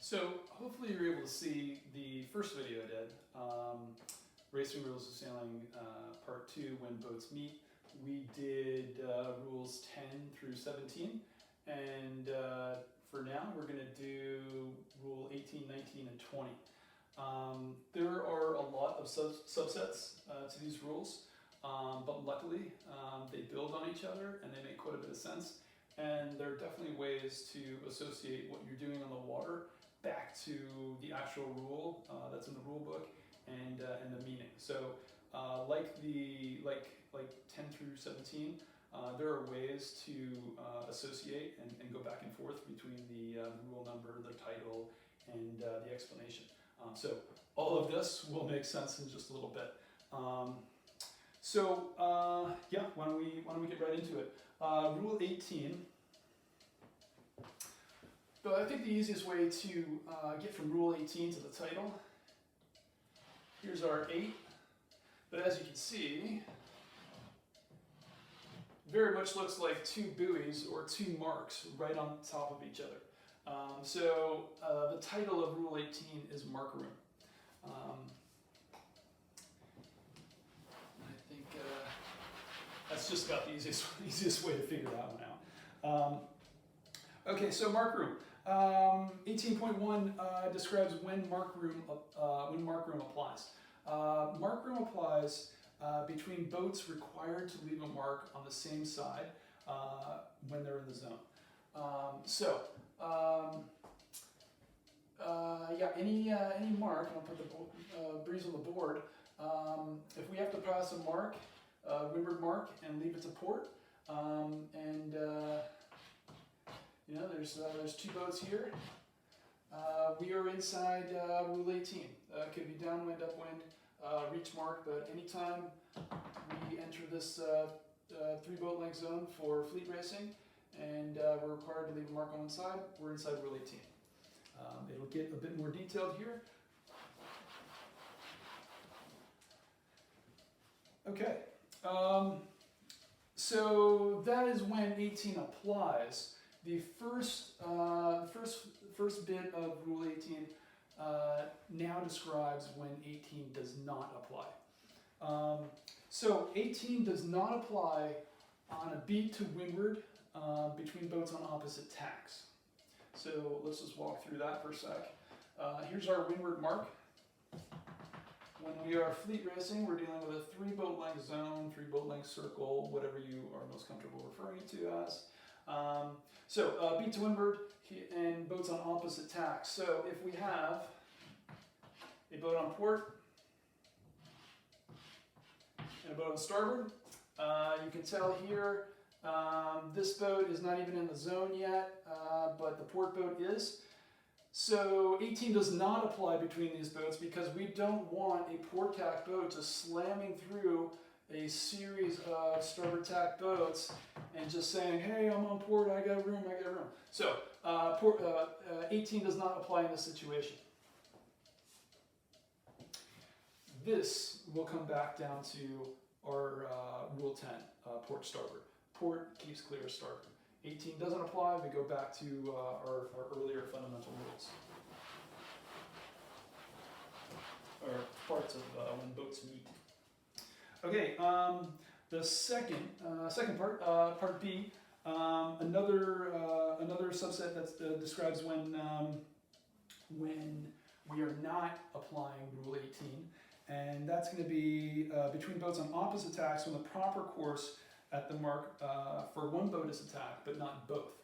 So hopefully you're able to see the first video I did, Racing Rules of Sailing Part 2, When Boats Meet. We did rules 10 through 17, and for now we're going to do rule 18, 19, and 20. There are a lot of subsets to these rules, but luckily they build on each other and they make quite a bit of sense. And there are definitely ways to associate what you're doing on the water back to the actual rule that's in the rule book and the meaning. So like 10 through 17, there are ways to associate and go back and forth between the rule number, the title, and the explanation. So all of this will make sense in just a little bit. Yeah, why don't we get right into it? Rule 18. But I think the easiest way to get from Rule 18 to the title, here's our 8. But as you can see, very much looks like two buoys or two marks right on top of each other. The title of Rule 18 is Mark Room. I think that's just about the easiest way to figure that one out. Okay, so Mark Room. 18.1 describes when Mark Room applies. Mark Room applies between boats required to leave a mark on the same side when they're in the zone. Any mark, and I'll put the breeze on the board. If we have to pass a mark, windward mark, and leave it to port, there's two boats here. We are inside Rule 18. It could be downwind, upwind, reach mark, but anytime we enter this 3-boat length zone for fleet racing and we're required to leave a mark on one side, we're inside Rule 18. It'll get a bit more detailed here. Okay, so that is when 18 applies. The first bit of Rule 18 now describes when 18 does not apply. So 18 does not apply on a beat to windward between boats on opposite tacks. So let's just walk through that for a sec. Here's our windward mark. When we are fleet racing, we're dealing with a 3-boat length zone, 3-boat length circle, whatever you are most comfortable referring it to as. Beat to windward and boats on opposite tacks. So if we have a boat on port and a boat on starboard, you can tell here this boat is not even in the zone yet, but the port boat is. So 18 does not apply between these boats because we don't want a port tack boat just slamming through a series of starboard tack boats and just saying, hey, I'm on port, I got room, I got room. So 18 does not apply in this situation. This will come back down to our Rule 10, port starboard. Port keeps clear of starboard. 18 doesn't apply, we go back to our earlier fundamental rules. Or parts of when boats meet. Okay, the second part, part B, another subset that describes when we are not applying Rule 18, and that's going to be between boats on opposite tacks when the proper course at the mark for one boat is attacked, but not both.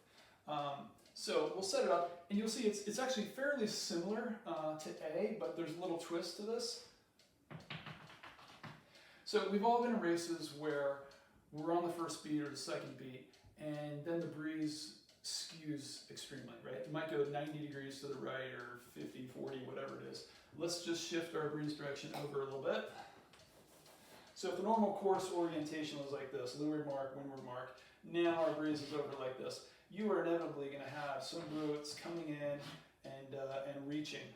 So we'll set it up, and you'll see it's actually fairly similar to A, but there's a little twist to this. So we've all been in races where we're on the first beat or the second beat, and then the breeze skews extremely, right? It might go 90 degrees to the right or 50, 40, whatever it is. Let's just shift our breeze direction over a little bit. So if the normal course orientation was like this, leeward mark, windward mark, now our breeze is over like this, you are inevitably going to have some boats coming in and reaching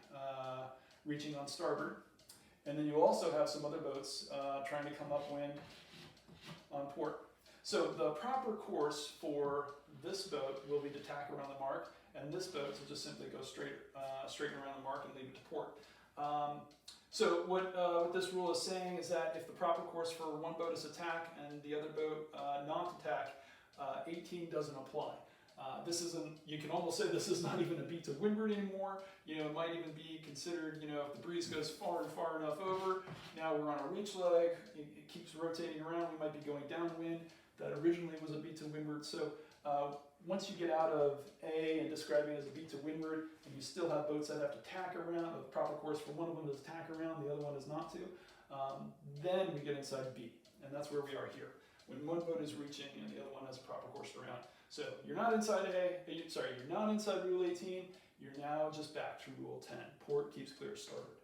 on starboard. And then you also have some other boats trying to come upwind on port. So the proper course for this boat will be to tack around the mark, and this boat to just simply go straight around the mark and leave it to port. So what this rule is saying is that if the proper course for one boat is to tack and the other boat not to tack, 18 doesn't apply. This isn't, you can almost say this is not even a beat to windward anymore. You know, it might even be considered, you know, if the breeze goes far and far enough over, now we're on a reach leg, it keeps rotating around, we might be going downwind. That originally was a beat to windward. So once you get out of A and describing it as a beat to windward, and you still have boats that have to tack around, the proper course for one of them is tack around, the other one is not to, then we get inside B, and that's where we are here. When one boat is reaching and the other one has a proper course around. So you're not inside you're not inside Rule 18, you're now just back to Rule 10. Port keeps clear starboard.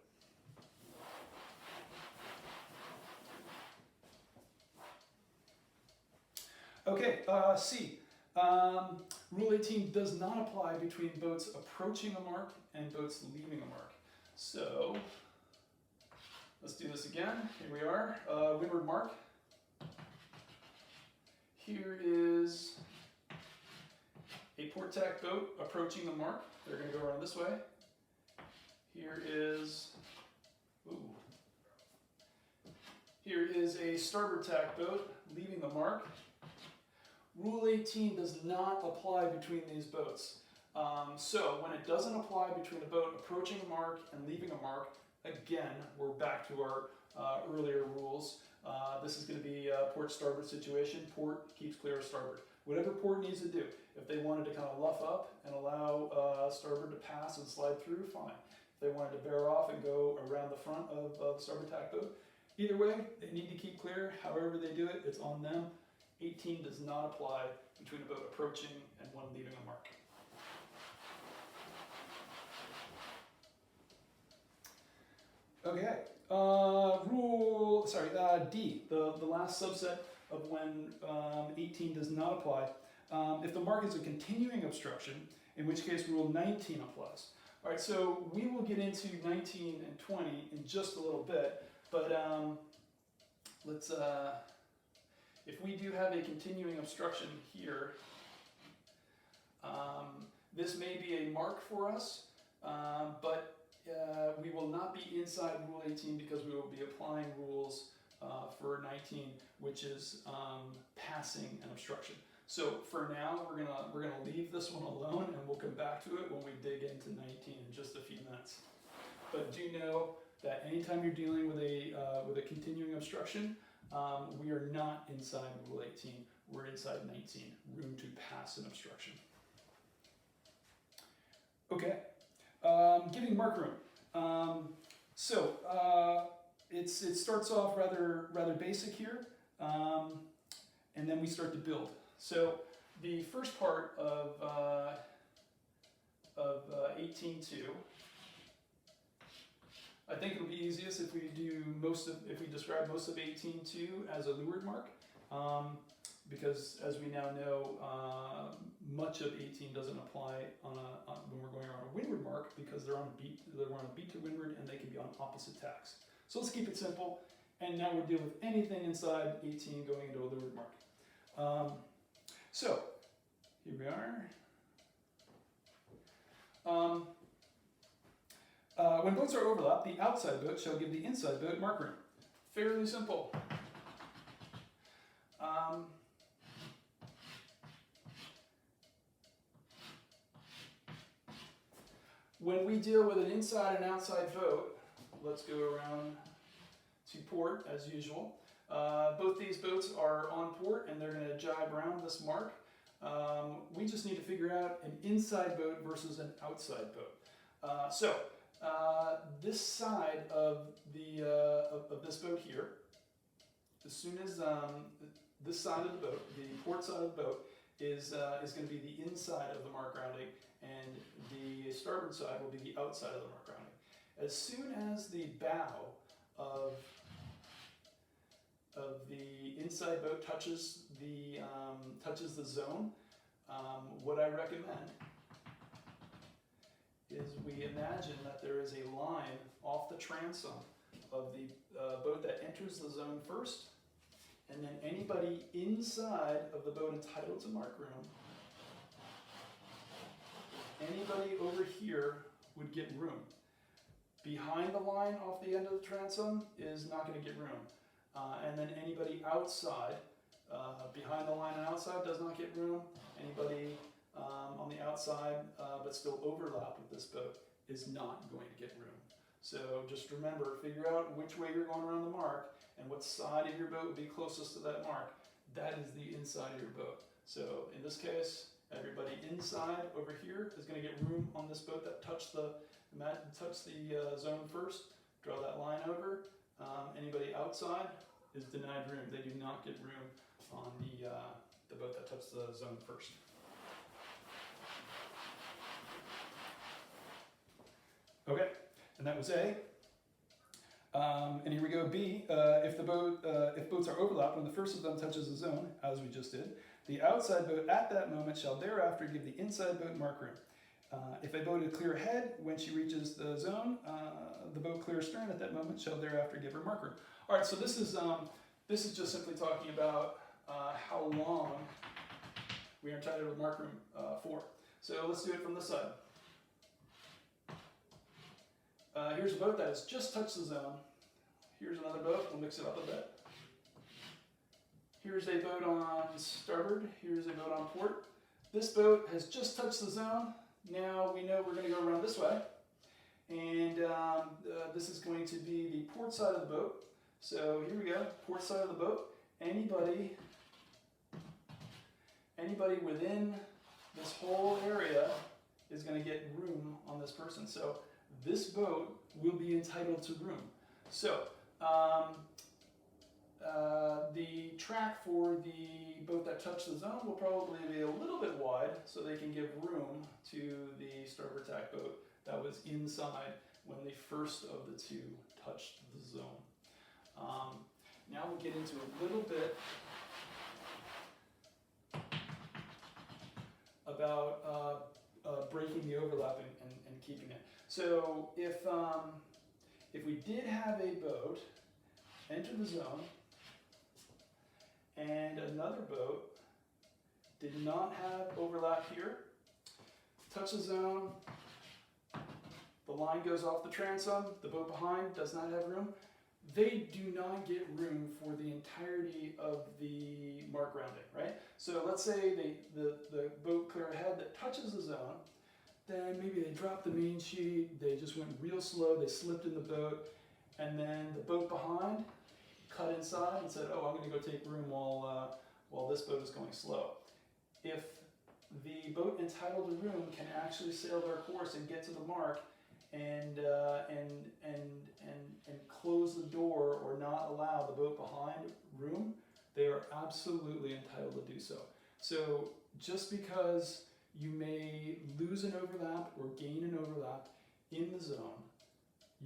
Okay, C. Rule 18 does not apply between boats approaching a mark and boats leaving a mark. So, let's do this again. Here we are, windward mark. Here is a port tack boat approaching the mark. They're going to go around this way. Here is, here is a starboard tack boat leaving the mark. Rule 18 does not apply between these boats. So when it doesn't apply between a boat approaching a mark and leaving a mark, again, we're back to our earlier rules. This is going to be a port starboard situation. Port keeps clear of starboard. Whatever port needs to do. If they wanted to kind of luff up and allow starboard to pass and slide through, fine. If they wanted to bear off and go around the front of the starboard tack boat, either way, they need to keep clear. However they do it, it's on them. 18 does not apply between a boat approaching and one leaving a mark. Okay, D, the last subset of when 18 does not apply. If the mark is a continuing obstruction, in which case Rule 19 applies. All right, so we will get into 19 and 20 in just a little bit, but let's, if we do have a continuing obstruction here, this may be a mark for us, but we will not be inside Rule 18 because we will be applying rules for 19, which is passing an obstruction. So for now, we're gonna leave this one alone, and we'll come back to it when we dig into 19 in just a few minutes. But do know that anytime you're dealing with a continuing obstruction, we are not inside Rule 18. We're inside 19, room to pass an obstruction. Okay, giving mark room. It starts off rather basic here, and then we start to build. So the first part of 18.2, I think it'll be easiest if we describe most of 18.2 as a leeward mark, because as we now know, much of 18 doesn't apply when we're going around a windward mark because they're on a beat to windward and they can be on opposite tacks. So let's keep it simple, and now we'll deal with anything inside 18 going into a leeward mark. So here we are. When boats are overlapped, the outside boat shall give the inside boat mark room. Fairly simple. When we deal with an inside and outside boat, let's go around to port as usual. Both these boats are on port and they're going to jibe around this mark. We just need to figure out an inside boat versus an outside boat. This side of this boat here, as soon as this side of the boat, the port side of the boat, is going to be the inside of the mark rounding, and the starboard side will be the outside of the mark rounding. As soon as the bow of the inside boat touches the zone, what I recommend is we imagine that there is a line off the transom of the boat that enters the zone first, and then anybody inside of the boat entitled to mark room, anybody over here would get room. Behind the line off the end of the transom is not going to get room. And then anybody outside, behind the line and outside does not get room. Anybody on the outside but still overlap with this boat is not going to get room. So just remember, figure out which way you're going around the mark and what side of your boat would be closest to that mark. That is the inside of your boat. So in this case, everybody inside over here is going to get room on this boat that touched the zone first. Draw that line over. Anybody outside is denied room. They do not get room on the boat that touched the zone first. Okay, and that was A. And here we go, B. If boats are overlapped when the first of them touches the zone, as we just did, the outside boat at that moment shall thereafter give the inside boat mark room. If a boat is clear ahead when she reaches the zone, the boat clear astern at that moment shall thereafter give her mark room. All right, so this is just simply talking about how long we are entitled to mark room for. So let's do it from this side. Here's a boat that has just touched the zone. Here's another boat. We'll mix it up a bit. Here's a boat on starboard. Here's a boat on port. This boat has just touched the zone. Now we know we're going to go around this way. And this is going to be the port side of the boat. So here we go, port side of the boat. Anybody within this whole area is going to get room on this person. So this boat will be entitled to room. So the track for the boat that touched the zone will probably be a little bit wide so they can give room to the starboard tack boat that was inside when the first of the two touched the zone. Now we'll get into a little bit about breaking the overlapping and keeping it. So if we did have a boat enter the zone and another boat did not have overlap here, touch the zone, the line goes off the transom, the boat behind does not have room, they do not get room for the entirety of the mark rounding, right? So let's say the boat clear ahead that touches the zone, then maybe they dropped the main sheet, they just went real slow, they slipped in the boat, and then the boat behind cut inside and said, oh, I'm going to go take room while this boat is going slow. If the boat entitled to room can actually sail their course and get to the mark and close the door or not allow the boat behind room, they are absolutely entitled to do so. So just because you may lose an overlap or gain an overlap in the zone,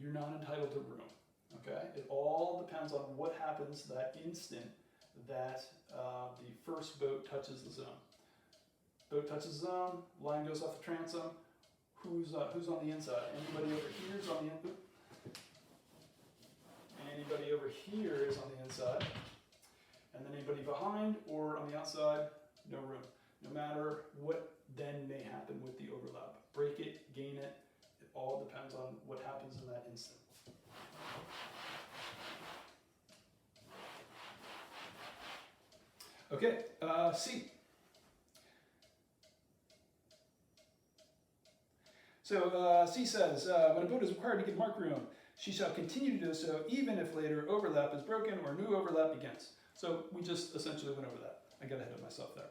you're not entitled to room. Okay? It all depends on what happens that instant that the first boat touches the zone. Boat touches the zone, line goes off the transom. Who's on the inside? Anybody over here is on the inside. Anybody over here is on the inside. And then anybody behind or on the outside, no room. No matter what then may happen with the overlap. Break it, gain it, it all depends on what happens in that instant. Okay, C. So C says, when a boat is required to give mark room, she shall continue to do so even if later overlap is broken or new overlap begins. So we just essentially went over that. I got ahead of myself there.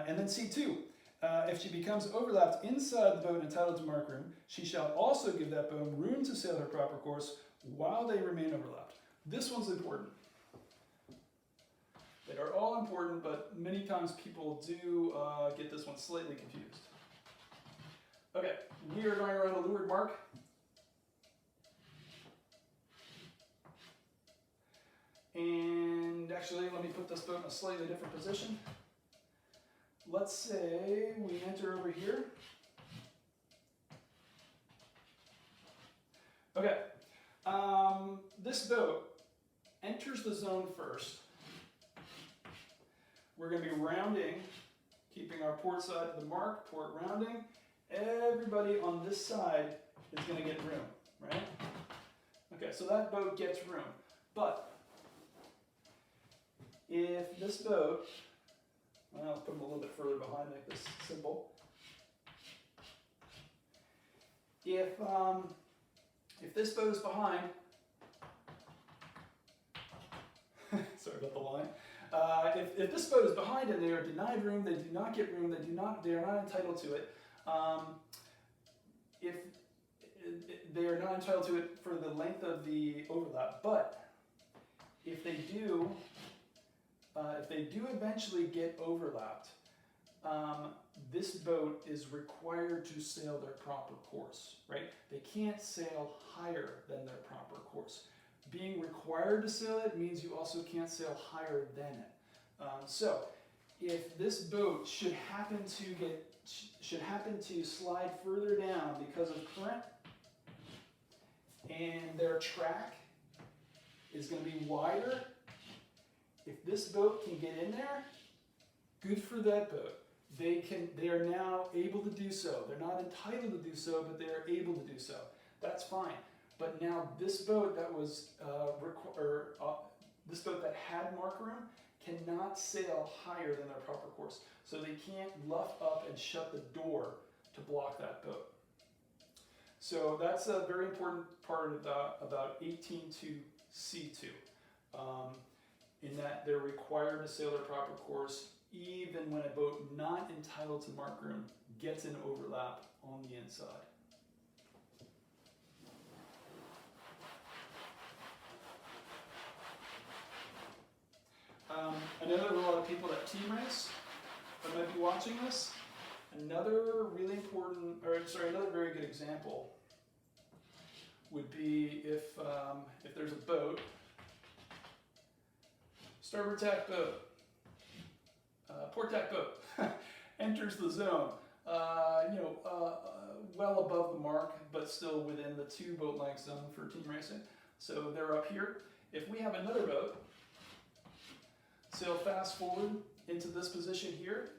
And then C2, if she becomes overlapped inside the boat entitled to mark room, she shall also give that boat room to sail her proper course while they remain overlapped. This one's important. They are all important, but many times people do get this one slightly confused. Okay, we are going around a leeward mark. And actually, let me put this boat in a slightly different position. Let's say we enter over here. Okay, this boat enters the zone first, we're going to be rounding, keeping our port side to the mark, port rounding. Everybody on this side is going to get room, right? Okay, so that boat gets room. But if this boat, well, I'll put them a little bit further behind, make this simple. If this boat is behind, sorry about the line. If this boat is behind and they are denied room, they do not get room, they are not entitled to it. If they are not entitled to it for the length of the overlap, but if they do eventually get overlapped, this boat is required to sail their proper course, right? They can't sail higher than their proper course. Being required to sail it means you also can't sail higher than it. So, if this boat should happen to slide further down because of current, and their track is going to be wider, if this boat can get in there, good for that boat. They are now able to do so. They're not entitled to do so, but they are able to do so. That's fine. But now this boat that was this boat that had mark room cannot sail higher than their proper course. So they can't luff up and shut the door to block that boat. So that's a very important part about 18.2C2, in that they're required to sail their proper course even when a boat not entitled to mark room gets an overlap on the inside. I know there are a lot of people that team race that might be watching this. Another really important, another very good example would be if there's a boat, starboard tack boat, port tack boat, enters the zone, well above the mark, but still within the 2 boat length zone for team racing. So they're up here. If we have another boat, sail fast forward into this position here,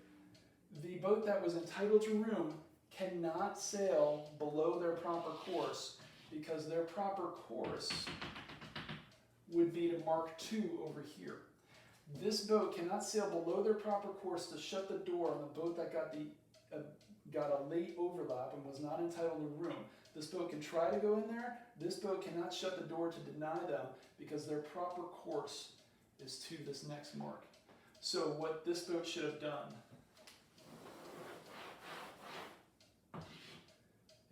the boat that was entitled to room cannot sail below their proper course because their proper course would be to mark 2 over here. This boat cannot sail below their proper course to shut the door on the boat that got a late overlap and was not entitled to room. This boat can try to go in there. This boat cannot shut the door to deny them because their proper course is to this next mark. So what this boat should have done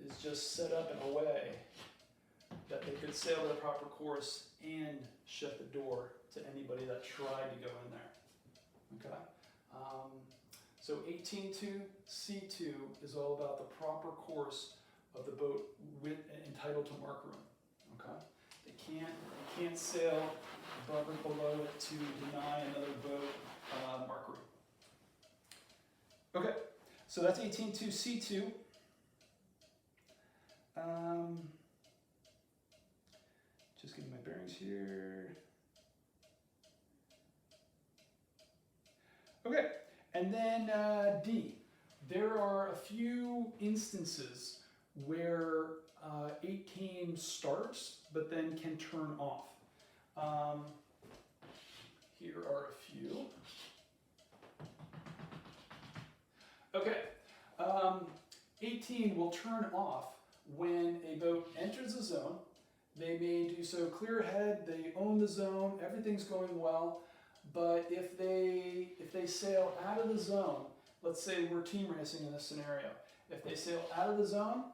is just set up in a way that they could sail their proper course and shut the door to anybody that tried to go in there. Okay? So 18.2C2 is all about the proper course of the boat entitled to mark room. Okay? They can't sail above or below it to deny another boat mark room. Okay, so that's 18.2C2. Just getting my bearings here. Okay, and then D. There are a few instances where 18 starts, but then can turn off. Here are a few. Okay, 18 will turn off when a boat enters the zone. They may do so clear ahead, they own the zone, everything's going well, but if they sail out of the zone, let's say we're team racing in this scenario, if they sail out of the zone,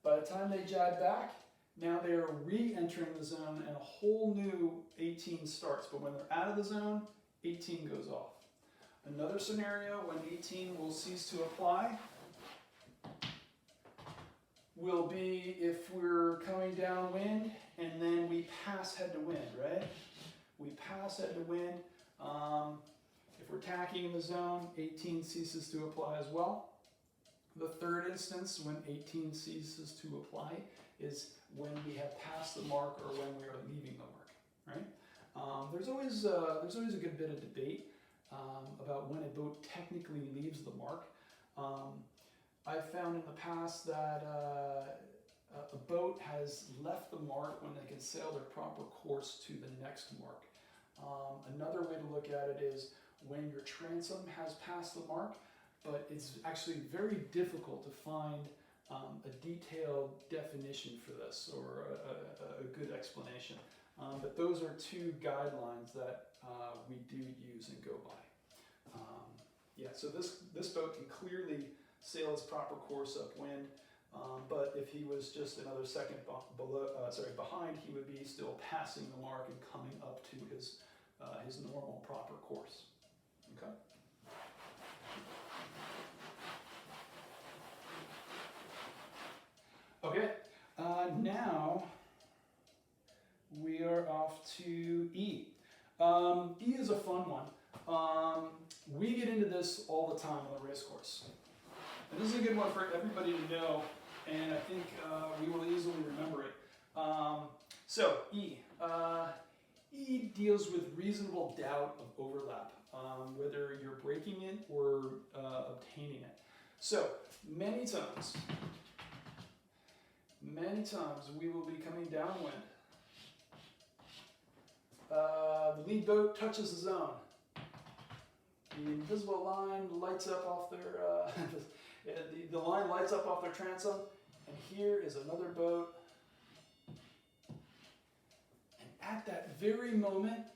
by the time they jab back, now they are re-entering the zone and a whole new 18 starts. But when they're out of the zone, 18 goes off. Another scenario when 18 will cease to apply will be if we're coming downwind and then we pass head to wind, right? We pass head to wind. If we're tacking in the zone, 18 ceases to apply as well. The third instance when 18 ceases to apply is when we have passed the mark or when we are leaving the mark, right? There's always a good bit of debate about when a boat technically leaves the mark. I've found in the past that a boat has left the mark when they can sail their proper course to the next mark. Another way to look at it is when your transom has passed the mark, but it's actually very difficult to find a detailed definition for this or a good explanation. But those are two guidelines that we do use and go by. Yeah, so this boat can clearly sail its proper course upwind, but if he was just another second behind, he would be still passing the mark and coming up to his normal proper course. Okay. Okay. Now we are off to E. E is a fun one. We get into this all the time on the race course. And this is a good one for everybody to know, and I think we will easily remember it. So, E. E deals with reasonable doubt of overlap, whether you're breaking it or obtaining it. So, many times we will be coming downwind. The lead boat touches the zone. The invisible line lights up off their, the line lights up off their transom, and here is another boat. And at that very moment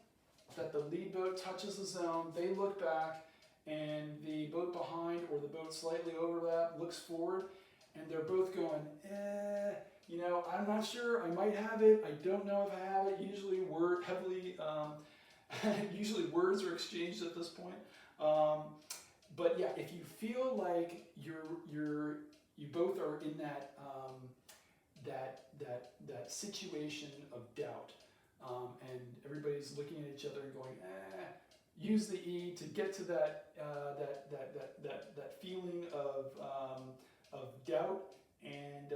that the lead boat touches the zone, they look back, and the boat behind or the boat slightly overlap looks forward, and they're both going, you know, I'm not sure, I might have it, I don't know if I have it. Usually usually words are exchanged at this point. But yeah, if you feel like you both are in that that situation of doubt, and everybody's looking at each other and going, use the E to get to that feeling of doubt. And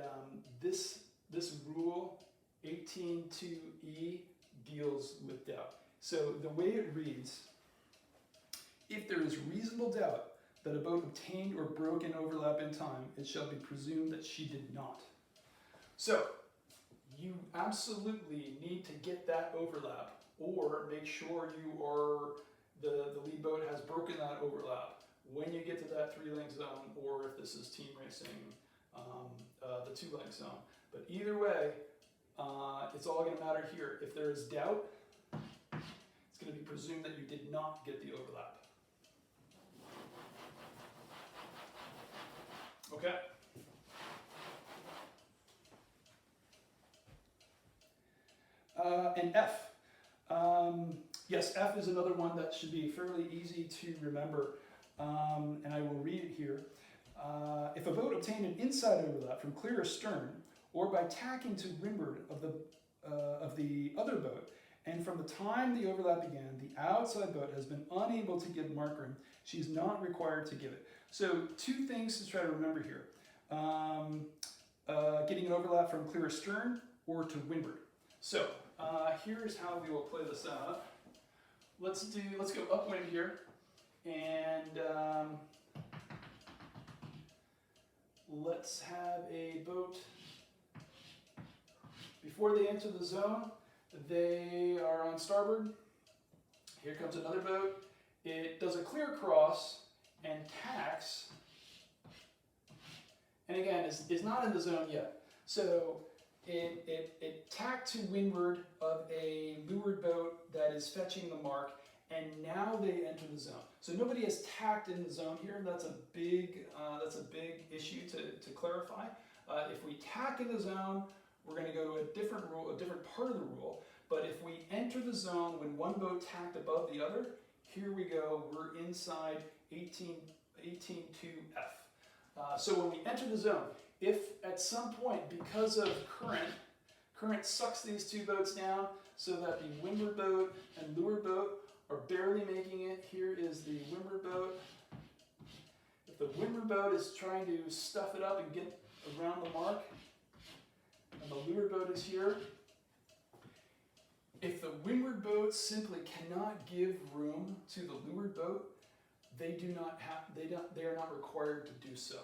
this rule 18.2E deals with doubt. So the way it reads: if there is reasonable doubt that a boat obtained or broke an overlap in time, it shall be presumed that she did not. So you absolutely need to get that overlap, or make sure the lead boat has broken that overlap when you get to that 3-length zone, or if this is team racing, the 2-length zone. But either way, it's all going to matter here. If there is doubt, it's going to be presumed that you did not get the overlap. Okay. And F. Yes, F is another one that should be fairly easy to remember, and I will read it here. If a boat obtained an inside overlap from clear astern, or by tacking to windward of the other boat, and from the time the overlap began, the outside boat has been unable to give marker, she is not required to give it. So 2 things to try to remember here. Getting an overlap from clear astern or to windward. So here's how we will play this out. Let's go upwind here, and let's have a boat. Before they enter the zone, they are on starboard. Here comes another boat. It does a clear cross and tacks, and again, is not in the zone yet. So it tacked to windward of a leeward boat that is fetching the mark, and now they enter the zone. So nobody has tacked in the zone here. That's a big issue to clarify. If we tack in the zone, we're going to go to a different rule, a different part of the rule. But if we enter the zone when one boat tacked above the other, here we go. We're inside 18.2F. So when we enter the zone, if at some point, because of current sucks these 2 boats down so that the windward boat and leeward boat are barely making it. Here is the windward boat. If the windward boat is trying to stuff it up and get around the mark, and the leeward boat is here, if the windward boat simply cannot give room to the leeward boat, they are not required to do so.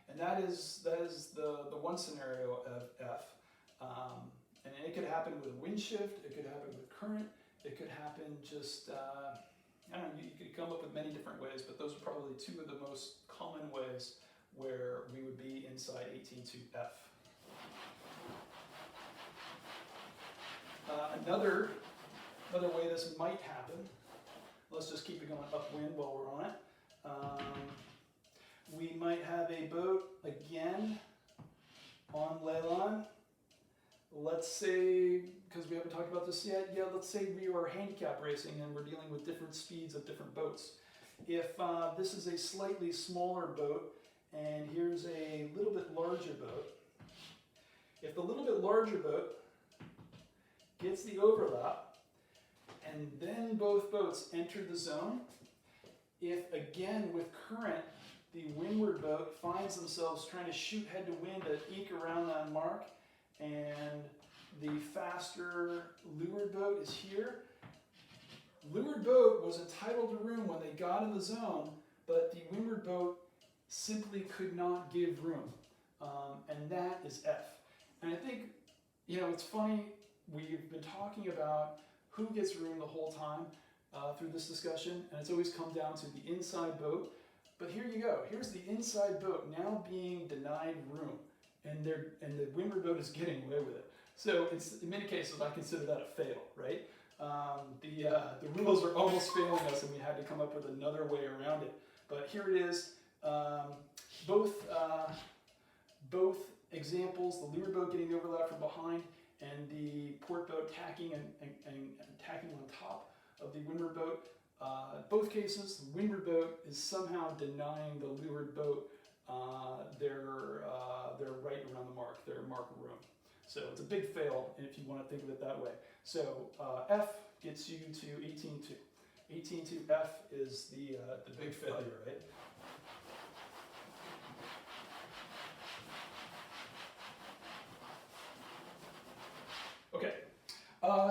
And that is the one scenario of F. And it could happen with wind shift, it could happen with current, it could happen just, I don't know, you could come up with many different ways, but those are probably two of the most common ways where we would be inside 18.2F. Another way this might happen, let's just keep it going upwind while we're on it. We might have a boat, again, on Leilon. Let's say, because we haven't talked about this yet, let's say we are handicap racing and we're dealing with different speeds of different boats. If this is a slightly smaller boat and here's a little bit larger boat, if the little bit larger boat gets the overlap and then both boats enter the zone, if again with current the windward boat finds themselves trying to shoot head to wind to eke around that mark, and the faster leeward boat is here. Leeward boat was entitled to room when they got in the zone, but the windward boat simply could not give room. And that is F. And I think, it's funny, we've been talking about who gets room the whole time through this discussion, and it's always come down to the inside boat. But here you go. Here's the inside boat now being denied room, and the windward boat is getting away with it. So in many cases, I consider that a fail, right? The rules are almost failing us, and we had to come up with another way around it. But here it is. Both examples: the leeward boat getting the overlap from behind, and the port boat tacking and tacking on top of the windward boat. Both cases, the windward boat is somehow denying the leeward boat their right around the mark, their mark room. So it's a big fail if you want to think of it that way. So F gets you to 18.2. 18.2F is the big failure, right? Okay,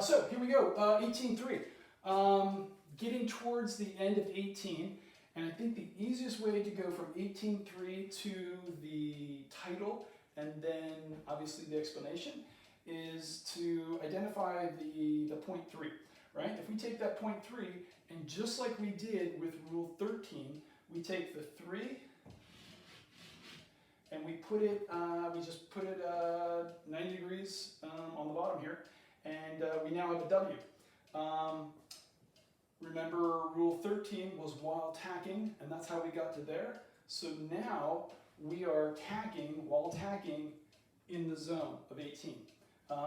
so here we go, 18.3. Getting towards the end of 18, and I think the easiest way to go from 18.3 to the title and then obviously the explanation is to identify the point 3, right? If we take that point 3 and just like we did with rule 13, we take the 3 and we put it, we just put it 90 degrees on the bottom here, and we now have a W. Remember, rule 13 was while tacking, and that's how we got to there. So now we are tacking while tacking in the zone of 18.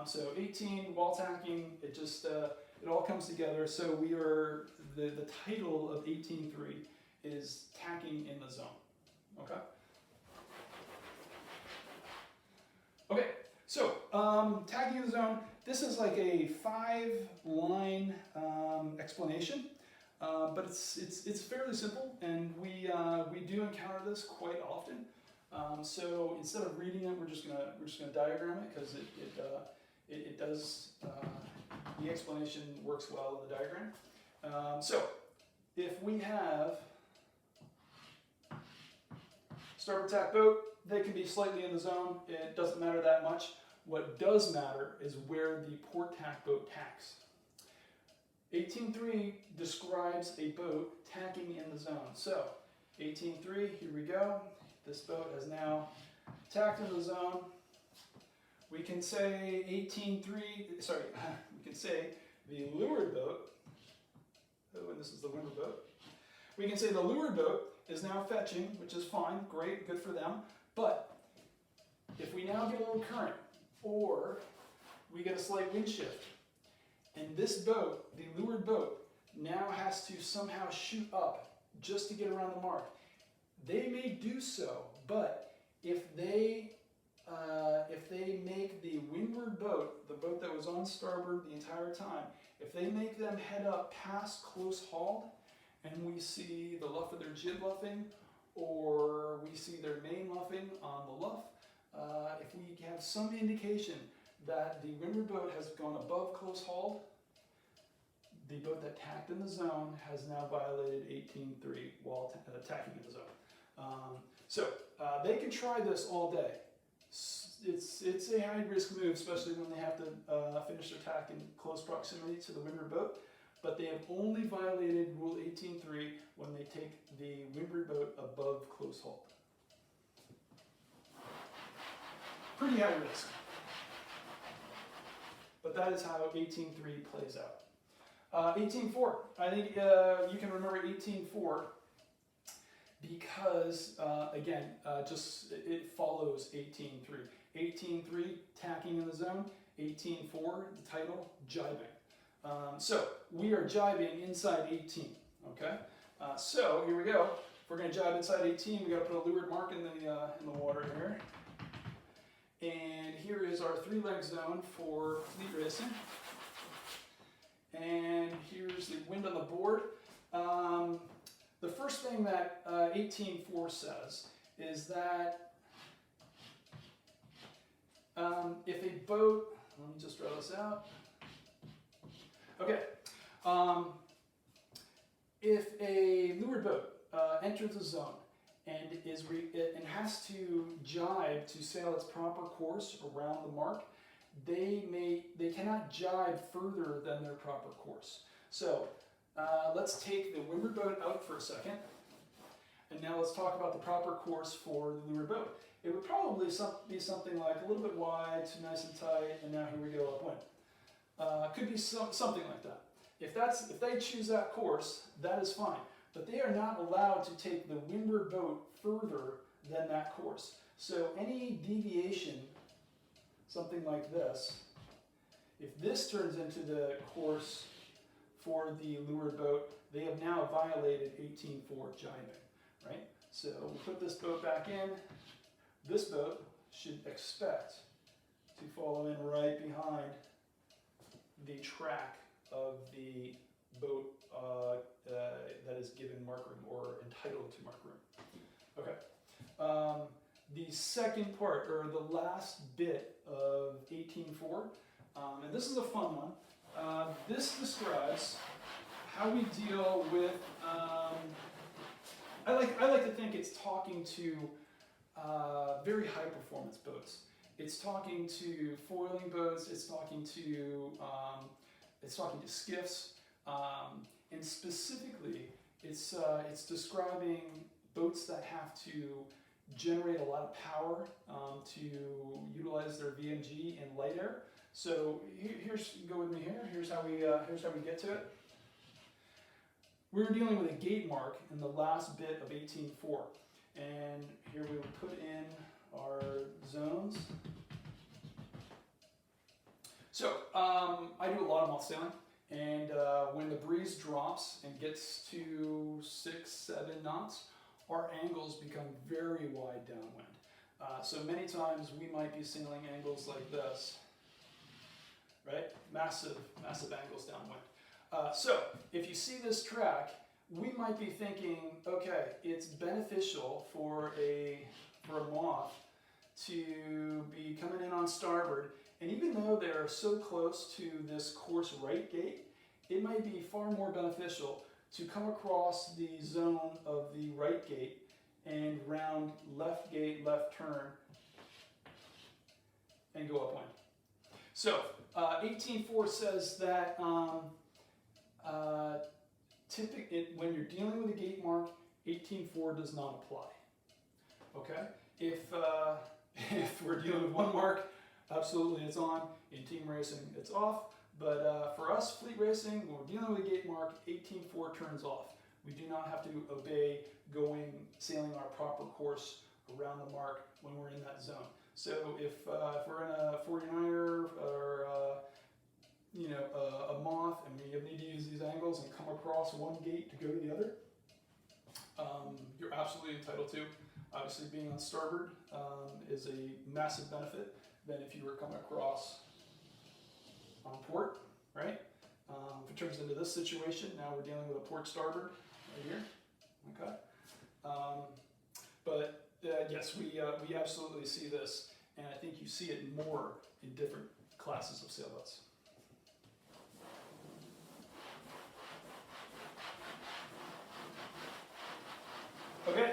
So 18 while tacking, it just it all comes together. So we are the title of 18.3 is tacking in the zone. Okay. Okay. So tacking in the zone. This is like a 5-line explanation, but it's fairly simple, and we do encounter this quite often. So instead of reading it, we're just gonna diagram it because it does the explanation works well in the diagram. So if we have starboard tack boat, they can be slightly in the zone. It doesn't matter that much. What does matter is where the port tack boat tacks. 18.3 describes a boat tacking in the zone. So 18.3, here we go. This boat has now tacked in the zone. We can say 18.3, sorry, we can say the leeward boat, oh, and this is the windward boat. We can say the leeward boat is now fetching, which is fine, great, good for them. But if we now get a little current, or we get a slight wind shift, and this boat, the leeward boat, now has to somehow shoot up just to get around the mark. They may do so, but if they make the windward boat, the boat that was on starboard the entire time, if they make them head up past close hauled, and we see the luff of their jib luffing, or we see their main luffing on the luff, if we have some indication that the windward boat has gone above close hauled. The boat that tacked in the zone has now violated 18.3 while tacking in the zone. They can try this all day. It's a high risk move, especially when they have to finish their tack in close proximity to the windward boat. But they have only violated Rule 18.3 when they take the windward boat above close hauled. Pretty high risk. But that is how 18.3 plays out. 18.4. I think you can remember 18.4 because, again, it follows 18.3. 18.3, tacking in the zone. 18.4, the title, jibing. So we are jibing inside 18, okay? So here we go. If we're going to jibe inside 18, we got to put a leeward mark in the water here. And here is our 3-leg zone for fleet racing. And here's the wind on the board. The first thing that 18.4 says is that if a boat, let me just draw this out. Okay, if a leeward boat enters the zone and has to jibe to sail its proper course around the mark, they cannot jibe further than their proper course. So let's take the windward boat out for a second, and now let's talk about the proper course for the leeward boat. It would probably be something like a little bit wide, too nice and tight, and now here we go upwind. Could be something like that. If they choose that course, that is fine. But they are not allowed to take the windward boat further than that course. So any deviation, something like this, if this turns into the course for the leeward boat, they have now violated 18.4 jibing, right? So we put this boat back in. This boat should expect to follow in right behind the track of the boat that is given mark room or entitled to mark room. Okay. The second part, or the last bit of 18.4, and this is a fun one. This describes how we deal with. I like to think it's talking to very high performance boats. It's talking to foiling boats. It's talking to skiffs. And specifically, it's describing boats that have to generate a lot of power to utilize their VMG in light air. So go with me here. Here's how we get to it. We're dealing with a gate mark in the last bit of 18.4, and here we will put in our zones. So I do a lot of moth sailing. And when the breeze drops and gets to 6, 7 knots, our angles become very wide downwind. So many times we might be sailing angles like this, right? Massive, massive angles downwind. So if you see this track, we might be thinking, okay, it's beneficial for a moth to be coming in on starboard. And even though they're so close to this course right gate, it might be far more beneficial to come across the zone of the right gate and round left gate, left turn, and go upwind. So 18.4 says that when you're dealing with a gate mark, 18.4 does not apply. Okay? If we're dealing with one mark, absolutely it's on. In team racing, it's off. But for us, fleet racing, when we're dealing with a gate mark, 18.4 turns off. We do not have to obey sailing our proper course around the mark when we're in that zone. So if we're in a 49er or a moth, and we need to use these angles and come across one gate to go to the other, you're absolutely entitled to. Obviously, being on starboard is a massive benefit than if you were coming across on port, right? If it turns into this situation, now we're dealing with a port starboard right here, okay? Yes, we absolutely see this, and I think you see it more in different classes of sailboats. Okay.